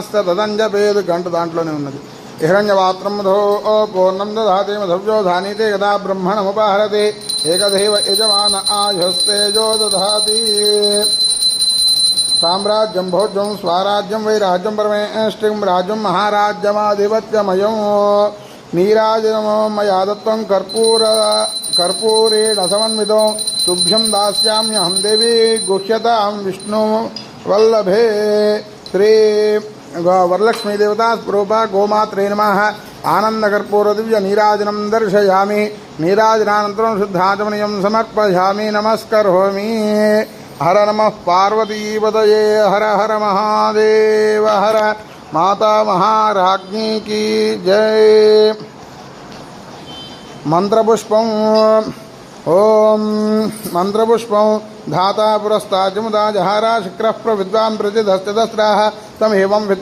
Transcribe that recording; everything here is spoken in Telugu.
తదంజపేదు గంట దాంట్లోనే ఉన్నది. హిరణ్యపాత్రం మధో పూర్ణం దదాతి మధవ్యో ధానీతే కదా బ్రహ్మణముపహరతి ఏకదైవ యజమాన ఆయుస్తేజో దదాతి. సామ్రాజ్యం భోజ్యం స్వరాజ్యం వైరాజ్యం పరమేష్టిం రాజ్యం మహారాజ్యమాధిపత్యమయం. నీరాజనమో మయా దత్తం కర్పూరేణ సమన్వితం తుభ్యం దాస్యామ్యహం దేవి గుహ్యతాం విష్ణు వల్లభే. శ్రీ వరలక్ష్మీ దేవతా స్వరూప గోమాత్రే నమః. ఆనందకర్పూర దివ్య నీరాజనం దర్శయామి. నీరాజనానంతరం శుద్ధాచమనీయం సమర్పయామి. నమస్కరోమి. హర నమః పార్వతీపతయే. హర హర మహాదేవ. హర మాతా మహారాజ్ఞీ కీ జై. మంత్రపుష్పం. ఓం మంత్రపుష్పం ధాతా పురస్తాజముదా జహారా శుక్రః ప్రవిద్వాం ప్రతిదస్త్రः తమేవం